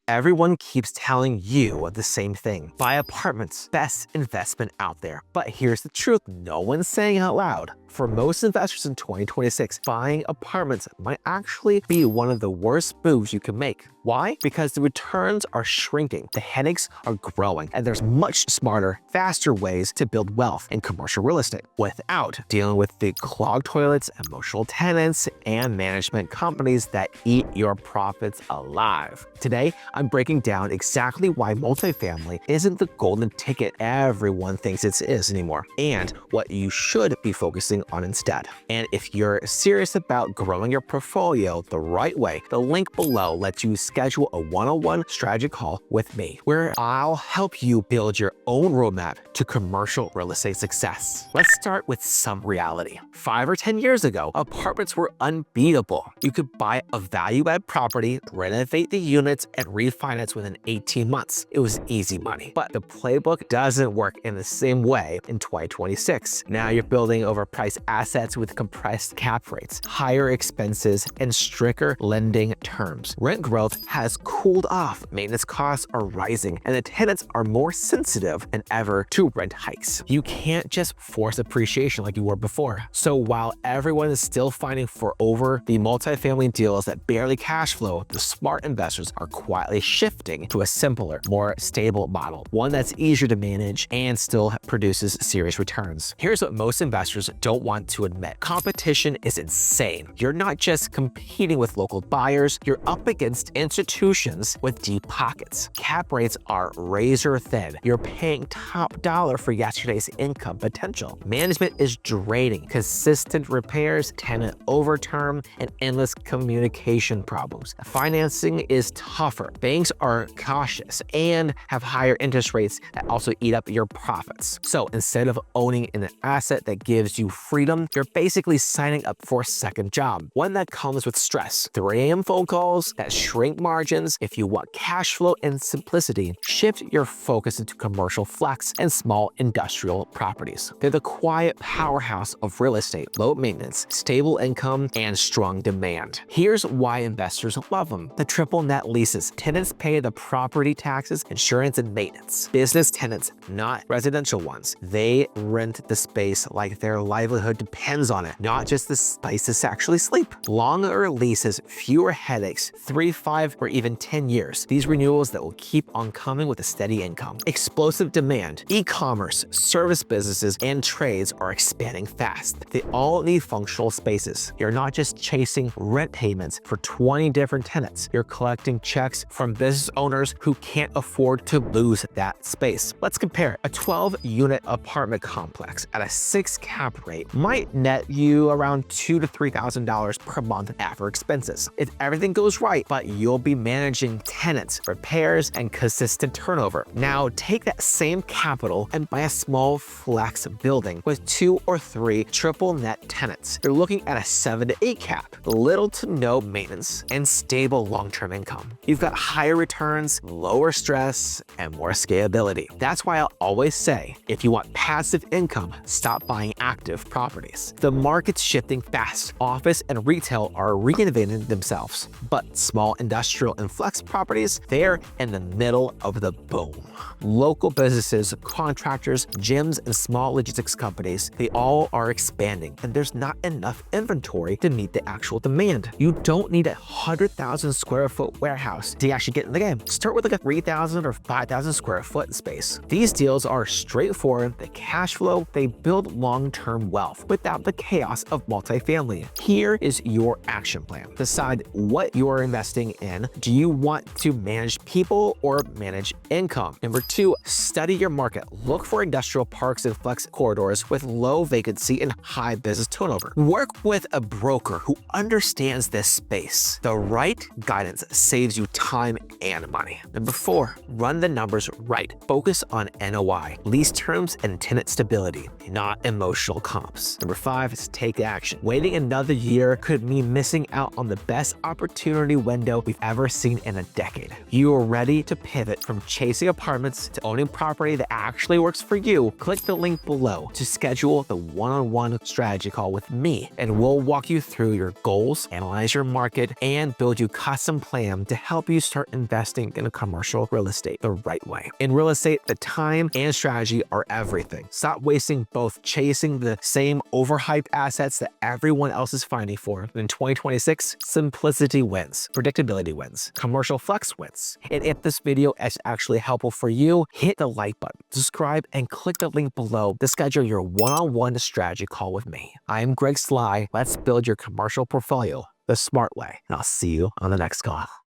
Everyone keeps telling you the same thing. Buy apartments, best investment out there. But here's the truth, no one's saying out loud. For most investors in 2026, buying apartments might actually be one of the worst moves you can make. Why? Because the returns are shrinking, the headaches are growing, and there's much smarter, faster ways to build wealth in commercial real estate without dealing with the clogged toilets, emotional tenants, and management companies that eat your profits alive. Today, I'm breaking down exactly why multifamily isn't the golden ticket everyone thinks it is anymore, and what you should be focusing on instead. And if you're serious about growing your portfolio the right way, the link below lets you schedule a one-on-one strategy call with me, where I'll help you build your own roadmap to commercial real estate success. Let's start with some reality. 5 or 10 years ago, apartments were unbeatable. You could buy a value-add property, renovate the units, and refinance within 18 months. It was easy money. But the playbook doesn't work in the same way in 2026. Now you're building overpriced assets with compressed cap rates, higher expenses, and stricter lending terms. Rent growth has cooled off, maintenance costs are rising, and the tenants are more sensitive than ever to rent hikes. You can't just force appreciation like you were before. So while everyone is still fighting for over the multifamily deals that barely cash flow, the smart investors are quietly shifting to a simpler, more stable model, one that's easier to manage and still produces serious returns. Here's what most investors don't want to admit. Competition is insane. You're not just competing with local buyers, you're up against institutions with deep pockets. Cap rates are razor thin. You're paying top dollar for yesterday's income potential. Management is draining. Consistent repairs, tenant overturn, and endless communication problems. Financing is tougher. Banks are cautious and have higher interest rates that also eat up your profits. So instead of owning an asset that gives you freedom, you're basically signing up for a second job, one that comes with stress. 3 a.m. phone calls that shrink margins. If you want cash flow and simplicity, shift your focus into commercial flex and small industrial properties. They're the quiet powerhouse of real estate, low maintenance, stable income, and strong demand. Here's why investors love them. The triple net leases. Tenants pay the property taxes, insurance, and maintenance. Business tenants, not residential ones. They rent the space like their livelihood depends on it, not just the spaces to actually sleep. Longer leases, fewer headaches, 3, 5, or even 10 years. These renewals that will keep on coming with a steady income. Explosive demand. E-commerce, service businesses, and trades are expanding fast. They all need functional spaces. You're not just chasing rent payments for 20 different tenants. You're collecting checks from business owners who can't afford to lose that space. Let's compare. A 12-unit apartment complex at a 6 cap rate might net you around $2,000 to $3,000 per month after expenses. If everything goes right, but you'll be managing tenants, repairs, and consistent turnover. Now take that same capital and buy a small flex building with 2 or 3 triple net tenants. You're looking at a 7 to 8 cap, little to no maintenance, and stable long-term income. You've got higher returns, lower stress, and more scalability. That's why I'll always say, if you want passive income, stop buying active properties. The market's shifting fast. Office and retail are reinventing themselves, but small industrial and flex properties, they're in the middle of the boom. Local businesses, contractors, gyms, and small logistics companies, they all are expanding, and there's not enough inventory to meet the actual demand. You don't need a 100,000 square foot warehouse to actually get in the game. Start with like a 3,000 or 5,000 square foot space. These deals are straightforward, they cash flow, they build long-term wealth without the chaos of multifamily. Here is your action plan. Decide what you are investing in. Do you want to manage people or manage income? Number 2, study your market. Look for industrial parks and flex corridors with low vacancy and high business turnover. Work with a broker who understands this space. The right guidance saves you time and money. Number 4, run the numbers right. Focus on NOI, lease terms, and tenant stability, not emotional comp. stops. Number 5 is take action. Waiting another year could mean missing out on the best opportunity window we've ever seen in a decade. You are ready to pivot from chasing apartments to owning property that actually works for you. Click the link below to schedule the one-on-one strategy call with me, and we'll walk you through your goals, analyze your market, and build you a custom plan to help you start investing in a commercial real estate the right way. In real estate, the time and strategy are everything. Stop wasting both chasing the same overhyped assets that everyone else is finding for. In 2026, simplicity wins, predictability wins, commercial flex wins. And if this video is actually helpful for you, hit the like button, subscribe, and click the link below to schedule your one-on-one strategy call with me. I'm Greg Sly. Let's build your commercial portfolio the smart way, and I'll see you on the next call.